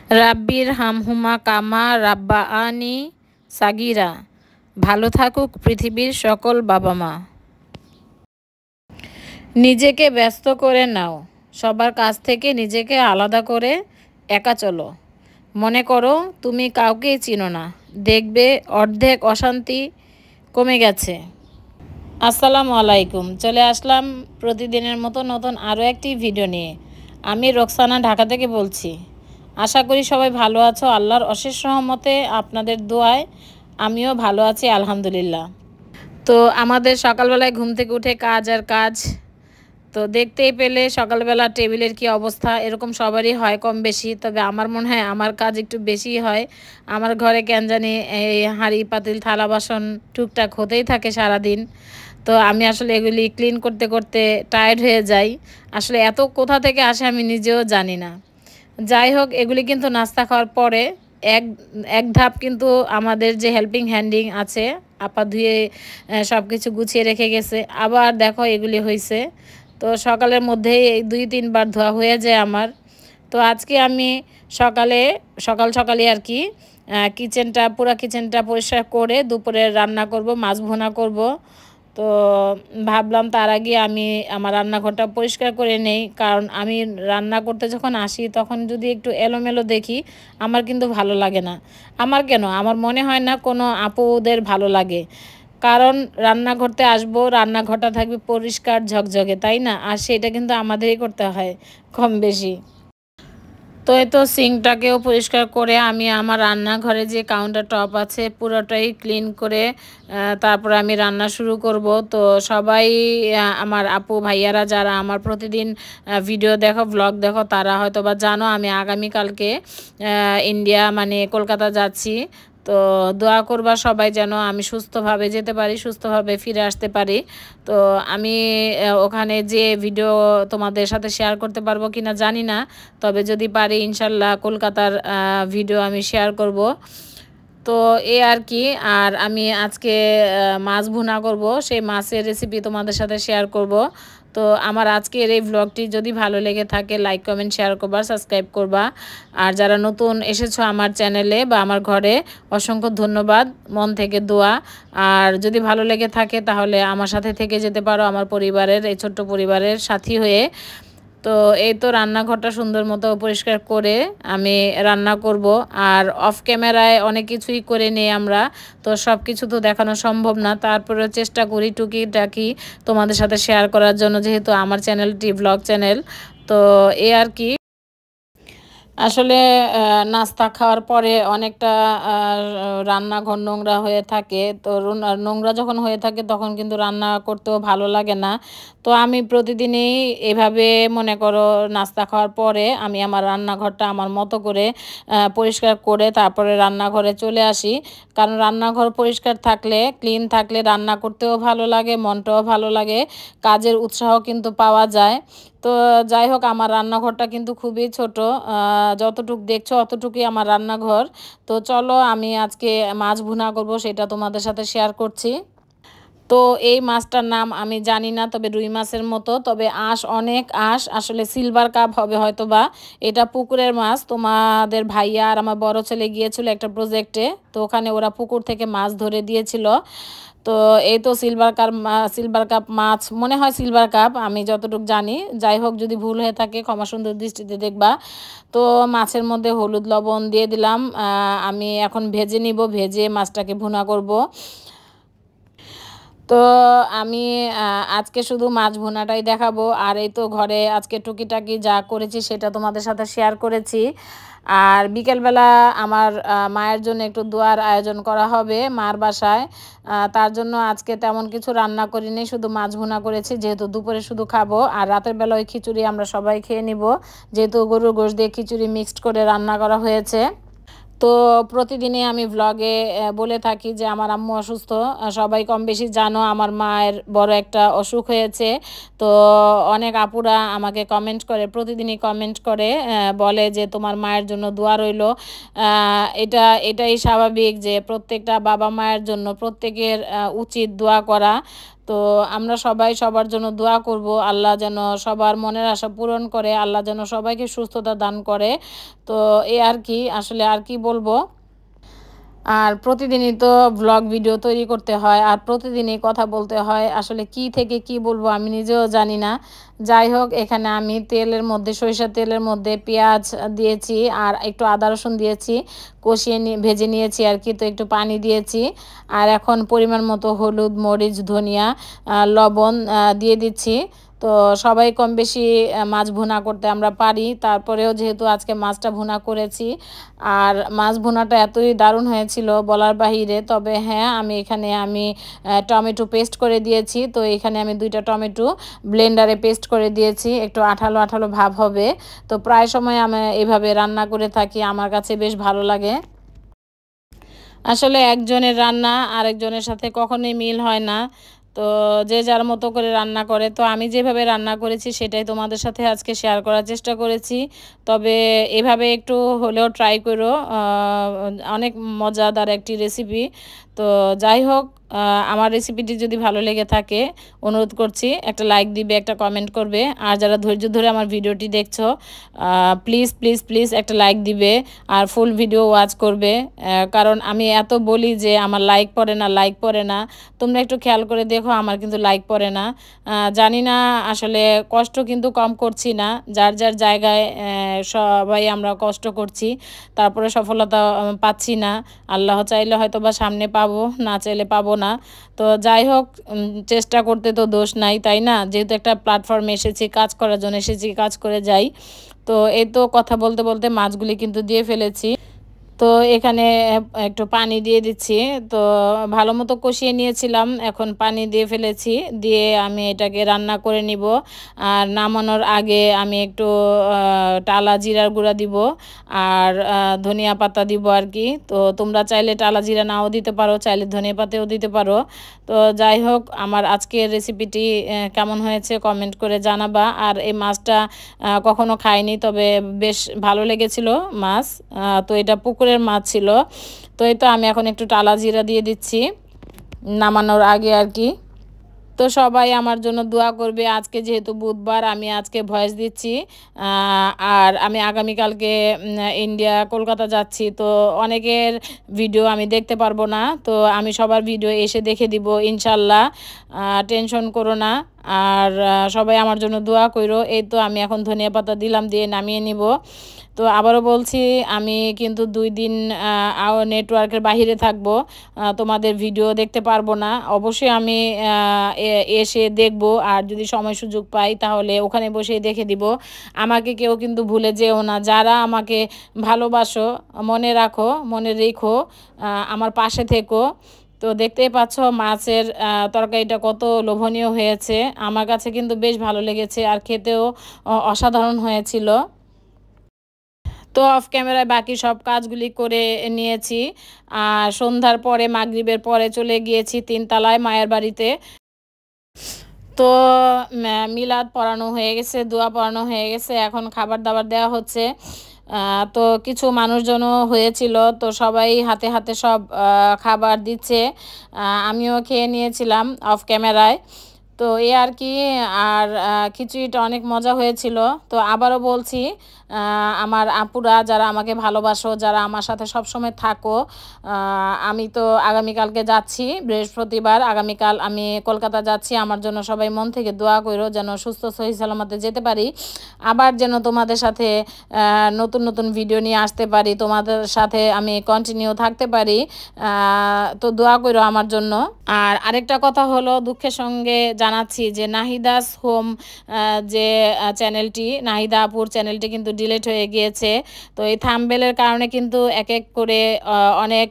রাব্বির হামহুমা কামা রাব্বা আনি সাগিরা। ভালো থাকুক পৃথিবীর সকল বাবা মা। নিজেকে ব্যস্ত করে নাও, সবার কাছ থেকে নিজেকে আলাদা করে একা চলো। মনে করো তুমি কাউকেই চিনো না, দেখবে অর্ধেক অশান্তি কমে গেছে। আসসালামু আলাইকুম, চলে আসলাম প্রতিদিনের মতো নতুন আরও একটি ভিডিও নিয়ে। আমি রোকসানা ঢাকা থেকে বলছি। আশা করি সবাই ভালো আছো, আল্লাহর অশেষ রহমতে আপনাদের দোয়ায় আমিও ভালো আছি আলহামদুলিল্লাহ। তো আমাদের সকালবেলায় ঘুম থেকে উঠে কাজ আর কাজ, তো দেখতেই পেলে সকালবেলা টেবিলের কি অবস্থা, এরকম সবারই হয় কম বেশি, তবে আমার মনে হয় আমার কাজ একটু বেশি হয়। আমার ঘরে কেন জানি এই হাঁড়ি পাতিল থালা বাসন টুকটাক হতেই থাকে সারাদিন। তো আমি আসলে এগুলি ক্লিন করতে করতে টায়ার্ড হয়ে যাই। আসলে এত কোথা থেকে আসে আমি নিজেও জানি না। যাই হোক, এগুলি কিন্তু নাস্তা খাওয়ার পরে এক এক ধাপ কিন্তু আমাদের যে হেল্পিং হ্যান্ডিং আছে, আপা ধুয়ে সব কিছু গুছিয়ে রেখে গেছে। আবার দেখো এগুলি হয়েছে, তো সকালের মধ্যেই এই 2-3 বার ধোয়া হয়ে যায় আমার। তো আজকে আমি সকালে আর কি পুরো কিচেনটা পরিষ্কার করে দুপুরে রান্না করব, মাছ ভুনা করব। তো ভাবলাম তার আগে আমি আমার রান্নাঘরটা পরিষ্কার করে নেই, কারণ আমি রান্না করতে যখন আসি তখন যদি একটু এলোমেলো দেখি আমার কিন্তু ভালো লাগে না। আমার মনে হয় না কোনো আপুদের ভালো লাগে, কারণ রান্নাঘরতে আসবো, রান্নাঘরটা থাকবে পরিষ্কার ঝকঝকে, তাই না? আর সেটা কিন্তু আমাদেরই করতে হয় কম বেশি। তো এই তো সিঙ্কটাকেও পরিষ্কার করে আমি আমার রান্নাঘরে যে কাউন্টার টপ আছে পুরোটাই ক্লিন করে তারপরে আমি রান্না শুরু করব। তো সবাই আমার আপু ভাইয়ারা যারা আমার প্রতিদিন ভিডিও দেখো, ব্লগ দেখো, তারা হয়তো বা জানো আমি আগামীকালকে ইন্ডিয়া মানে কলকাতা যাচ্ছি। তো দোয়া করবা সবাই যেন আমি সুস্থভাবে যেতে পারি, সুস্থভাবে ফিরে আসতে পারি। তো আমি ওখানে যে ভিডিও তোমাদের সাথে শেয়ার করতে পারবো কিনা জানি না, তবে যদি পারি ইনশাল্লাহ কলকাতার ভিডিও আমি শেয়ার করব। তো এই আর কি। আর আমি আজকে মাছ ভুনা করব, সেই মাছের রেসিপি তোমাদের সাথে শেয়ার করব। তো আমার আজকের এই ভ্লগটি যদি ভালো লেগে থাকে লাইক কমেন্ট শেয়ার করবা, সাবস্ক্রাইব করবা। আর যারা নতুন এসেছো আমার চ্যানেলে বা আমার ঘরে, অসংখ্য ধন্যবাদ, মন থেকে দোয়া। আর যদি ভালো লেগে থাকে তাহলে আমার সাথে থেকে যেতে পারো, আমার পরিবারের এই ছোট্ট পরিবারের সাথী হয়ে। তো এই তো রান্নাঘরটা সুন্দর মতো পরিষ্কার করে আমি রান্না করব। আর অফ ক্যামেরায় অনেক কিছুই করে নিই আমরা, তো সব কিছু তো দেখানো সম্ভব না, তারপরেও চেষ্টা করি টুকিটাকি তোমাদের সাথে শেয়ার করার জন্য, যেহেতু আমার চ্যানেলটি ব্লগ চ্যানেল। তো এই আর কি। আসলে নাস্তা খাওয়ার পরে অনেকটা রান্নাঘর নোংরা হয়ে থাকে। তো নোংরা যখন হয়ে থাকে তখন কিন্তু রান্না করতেও ভালো লাগে না। তো আমি প্রতিদিনই এভাবে মনে করো নাস্তা খাওয়ার পরে আমি আমার রান্নাঘরটা আমার মতো করে পরিষ্কার করে তারপরে রান্নাঘরে চলে আসি। কারণ রান্নাঘর পরিষ্কার থাকলে, ক্লিন থাকলে রান্না করতেও ভালো লাগে, মনটাও ভালো লাগে, কাজের উৎসাহ কিন্তু পাওয়া যায়। তো যাই হোক, আমার রান্নাঘরটা কিন্তু খুবই ছোট, যতটুক দেখছো অতটুকুই আমার রান্নাঘর। তো চলো আমি আজকে মাছ ভুনা করব, সেটা তোমাদের সাথে শেয়ার করছি। তো এই মাছটার নাম আমি জানি না, তবে রুই মাছের মতো, তবে অনেক আসলে সিলভার কাপ হবে হয়তো বা। এটা পুকুরের মাছ, তোমাদের ভাইয়া আর আমার বড় ছেলে গিয়েছিল একটা প্রজেক্টে, তো ওখানে ওরা পুকুর থেকে মাছ ধরে দিয়েছিল। তো এই তো সিলভার কাপ মাছ, মনে হয় সিলভার কাপ আমি যতটুকু জানি। যাই হোক, যদি ভুল হয়ে থাকে ক্ষমা সুন্দর দৃষ্টিতে দেখবা। তো মাছের মধ্যে হলুদ লবণ দিয়ে দিলাম, আমি এখন ভেজে নিব, ভেজে মাছটাকে ভুনা করব। তো আমি আজকে শুধু মাছ ভুনাটাই দেখাবো। আর এই তো ঘরে আজকে টুকিটাকি যা করেছি সেটা তোমাদের সাথে শেয়ার করেছি। আর বিকেলবেলা আমার মায়ের জন্য একটু দোয়ার আয়োজন করা হবে মার বাসায়। তার জন্য আজকে তেমন কিছু রান্না করিনি, শুধু মাছ ভুনা করেছি, যেহেতু দুপুরে শুধু খাবো। আর রাতের বেলা ওই খিচুড়ি আমরা সবাই খেয়ে নিব, যেহেতু গরুর গোশত দিয়ে খিচুড়ি মিক্সড করে রান্না করা হয়েছে। তো প্রতিদিনই আমি ভ্লগে বলে থাকি যে আমার আম্মু অসুস্থ, সবাই কম বেশি জানো আমার মায়ের বড় একটা অসুখ হয়েছে। তো অনেক আপুরা আমাকে কমেন্ট করে, প্রতিদিনই কমেন্ট করে, বলে যে তোমার মায়ের জন্য দোয়া রইল। এটাই স্বাভাবিক যে প্রত্যেকটা বাবা মায়ের জন্য প্রত্যেকের উচিত দোয়া করা। তো আমরা সবাই সবার জন্য দোয়া করব, আল্লাহ যেন সবার মনের আশা পূরণ করে, আল্লাহ যেন সবাইকে সুস্থতা দান করে। তো এই আর কি, আসলে আর কি বলবো। আর প্রতিদিনই তো ভ্লগ ভিডিও তৈরি করতে হয় আর প্রতিদিনই কথা বলতে হয়। আসলে কি থেকে কি বলবো আমি নিজেও জানি না। যাই হোক, এখানে আমি তেলের মধ্যে, সরিষার তেলের মধ্যে পেঁয়াজ দিয়েছি আর একটু আদা রসুন দিয়েছি, কষিয়ে ভেজে নিয়েছি আর কি। তো একটু পানি দিয়েছি আর এখন পরিমাণ মতো হলুদ, মরিচ, ধনিয়া, লবণ দিয়ে দিচ্ছি। তো সবাই কম বেশি মাছ ভুনা করতে আমরা পারি, তারপরেও যেহেতু আজকে মাছটা ভুনা করেছি আর মাছ ভুনাটা এতই দারুণ হয়েছিল বলার বাহিরে। তবে হ্যাঁ, আমি টমেটো পেস্ট করে দিয়েছি। তো এখানে আমি 2টা টমেটো ব্লেন্ডারে পেস্ট করে দিয়েছি, একটু আঠালো আঠালো ভাব হবে। তো প্রায় সময় আমি এভাবে রান্না করে থাকি, আমার কাছে বেশ ভালো লাগে। আসলে একজনের রান্না আরেকজনের সাথে কখনোই মিল হয় না। তো যে যার মতো করে রান্না করে। তো আমি যেভাবে রান্না করেছি সেটাই তোমাদের সাথে আজকে শেয়ার করার চেষ্টা করেছি। তবে এভাবে একটু হলেও ট্রাই করো, অনেক মজাদার একটি রেসিপি। তো যাই হোক, আমার রেসিপিটি যদি ভালো লেগে থাকে অনুরোধ করছি একটা লাইক দিবে, একটা কমেন্ট করবে। আর যারা ধৈর্য ধরে আমার ভিডিওটি দেখছো, প্লিজ প্লিজ প্লিজ একটা লাইক দিবে আর ফুল ভিডিও ওয়াচ করবে। কারণ আমি এত বলি যে আমার লাইক পড়ে না, লাইক পড়ে না। তোমরা একটু খেয়াল করে দেখো, আমার কিন্তু লাইক পড়ে না। জানি না, আসলে কষ্ট কিন্তু কম করছি না। যার যার জায়গায় সবাই আমরা কষ্ট করছি, তারপরে সফলতা পাচ্ছি না। আল্লাহ চাইলে হয়তো বা সামনে পাবো, না চাইলে পাবো না। তো যাই হোক, চেষ্টা করতে তো দোষ নাই, তাই না? যেহেতু একটা প্ল্যাটফর্মে এসেছি, কাজ করার জন্য এসেছি, কাজ করে যাই। তো এই তো কথা বলতে বলতে মাছগুলি কিন্তু দিয়ে ফেলেছি। তো এখানে একটু পানি দিয়ে দিচ্ছি। তো ভালো মতো কষিয়ে নিয়েছিলাম, এখন পানি দিয়ে ফেলেছি। দিয়ে আমি এটাকে রান্না করে নিব। আর নামানোর আগে আমি একটু টালা জিরার গুঁড়া দিব আর ধনিয়া পাতা দিব আর কি। তো তোমরা চাইলে টালা জিরা নাও দিতে পারো, চাইলে ধনিয়া পাতাও দিতে পারো। তো যাই হোক, আমার আজকের রেসিপিটি কেমন হয়েছে কমেন্ট করে জানাবা। আর এই মাছটা কখনো খাইনি, তবে বেশ ভালো লেগেছিল মাছ। তো এটা পুকুরের মাছ ছিল। তো এই তো আমি এখন একটু টালা জিরা দিয়ে দিচ্ছি নামানোর আগে আর কি। তো সবাই আমার জন্য দোয়া করবে। আজকে যেহেতু বুধবার, আমি আজকে ভয়েস দিচ্ছি আর আমি আগামীকালকে ইন্ডিয়া কলকাতা যাচ্ছি। তো অনেকের ভিডিও আমি দেখতে পারবো না, তো আমি সবার ভিডিও এসে দেখে দিব ইনশাল্লাহ। টেনশন করো না। আর সবাই আমার জন্য দোয়া করো। এই তো আমি এখন ধনিয়া পাতা দিলাম, দিয়ে নামিয়ে নিব। তো আবারও বলছি, আমি কিন্তু 2 দিন নেটওয়ার্কের বাহিরে থাকবো, তোমাদের ভিডিও দেখতে পারবো না। অবশ্যই আমি এসে দেখব, আর যদি সময় সুযোগ পাই তাহলে ওখানে বসেই দেখে দিব। আমাকে কেউ কিন্তু ভুলে যেও না, যারা আমাকে ভালোবাসো মনে রাখো, মনে রেখো, আমার পাশে থেকো। তো দেখতেই পাচ্ছ মাছের তরকারিটা কত লোভনীয় হয়েছে। আমার কাছে কিন্তু বেশ ভালো লেগেছে আর খেতেও অসাধারণ হয়েছিল। তো অফ ক্যামেরায় বাকি সব কাজগুলি করে নিয়েছি। আর সন্ধ্যার পরে, মাগরিবের পরে চলে গিয়েছি 3 তলায় মায়ের বাড়িতে। তো মিলাদ পড়ানো হয়ে গেছে, দোয়া পড়ানো হয়ে গেছে, এখন খাবার দাবার দেওয়া হচ্ছে। তো কিছু মানুষজনও হয়েছিল, তো সবাই হাতে হাতে সব খাবার দিচ্ছে। আমিও খেয়ে নিয়েছিলাম অফ ক্যামেরায়। তো এই আর কি। আর খিচুড়িটা অনেক মজা হয়েছিল। তো আবারও বলছি, আমার আপুরা যারা আমাকে ভালোবাসো, যারা আমার সাথে সবসময় থাকো, আমি তো আগামীকালকে যাচ্ছি, বৃহস্পতিবার আগামীকাল আমি কলকাতা যাচ্ছি। আমার জন্য সবাই মন থেকে দোয়া করো যেন সুস্থ সহি সালামতে যেতে পারি, আবার যেন তোমাদের সাথে নতুন নতুন ভিডিও নিয়ে আসতে পারি, তোমাদের সাথে আমি কন্টিনিউ থাকতে পারি। তো দোয়া করো আমার জন্য। আর আরেকটা কথা হলো, দুঃখের সঙ্গে জানাচ্ছি যে নাহিদাস হোম যে চ্যানেলটি, নাহিদা আপুর চ্যানেলটি কিন্তু ডিলিট হয়ে গিয়েছে। তো এই থাম্বনেলের কারণে কিন্তু এক এক করে অনেক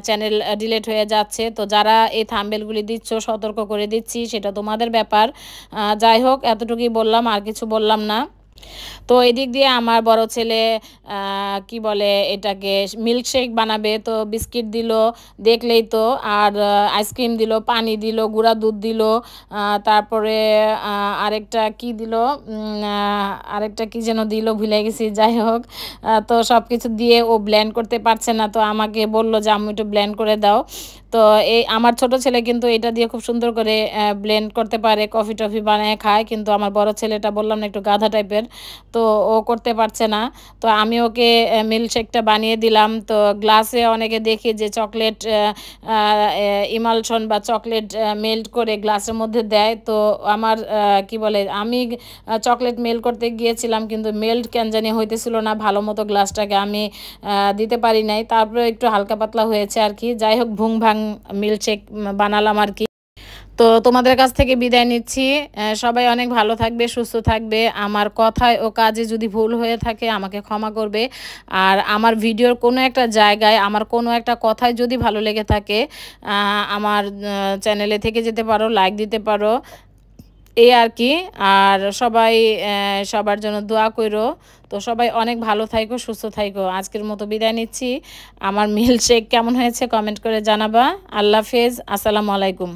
চ্যানেল ডিলিট হয়ে যাচ্ছে। তো যারা এই থাম্বনেলগুলি দিচ্ছ, সতর্ক করে দিচ্ছি, সেটা তোমাদের ব্যাপার। যাই হোক, এতটুকুই বললাম, আর কিছু বললাম না। তো এদিক দিয়ে আমার বড় ছেলে কি বলে এটাকে মিল্কশেক বানাবে, তো বিস্কিট দিল দেখলেই তো, আর আইসক্রিম দিল, পানি দিল, গুঁড়া দুধ দিল, তারপরে আরেকটা কি দিল, আরেকটা কি যেন দিল ভুলে গেছি, যাই হোক। তো সব কিছু দিয়ে ও ব্লেন্ড করতে পারছে না, তো আমাকে বলল যে আম্মু একটু ব্লেন্ড করে দাও। তো এই আমার ছোট ছেলে কিন্তু এটা দিয়ে খুব সুন্দর করে ব্লেন্ড করতে পারে, কফি টফি বানায় খায়, কিন্তু আমার বড় ছেলেটা বললাম না একটু গাধা টাইপের, তো ও করতে পারছে না। তো আমি ওকে মিল্কশেকটা বানিয়ে দিলাম। তো গ্লাসে অনেকে দেখি যে চকলেট ইমালশন বা চকলেট মেল্ট করে গ্লাসের মধ্যে দেয়। তো আমার কি বলে আমি চকলেট মেল্ট করতে গিয়েছিলাম, কিন্তু মেল্ট কেন জানি হইতেছিল না ভালো মতো, গ্লাসটাকে আমি দিতে পারি নাই, তারপরে একটু হালকা পাতলা হয়েছে আর কি। যাই হোক ভুং ভাং মিল্কশেক বানালাম আর কি। তো তোমাদের কাছ থেকে বিদায় নিচ্ছি। সবাই অনেক ভালো থাকবে, সুস্থ থাকবে। আমার কথায় ও কাজে যদি ভুল হয়ে থাকে আমাকে ক্ষমা করবে। আর আমার ভিডিওর কোনো একটা জায়গায় আমার কোনো একটা কথায় যদি ভালো লেগে থাকে আমার চ্যানেলে থেকে যেতে পারো, লাইক দিতে পারো, এই আর কি। আর সবাই সবার জন্য দোয়া করো। তো সবাই অনেক ভালো থাইকো, সুস্থ থাইকো। আজকের মতো বিদায় নিচ্ছি। আমার মিল্কশেক কেমন হয়েছে কমেন্ট করে জানাবা। আল্লাহ হাফেজ, আসসালামু আলাইকুম।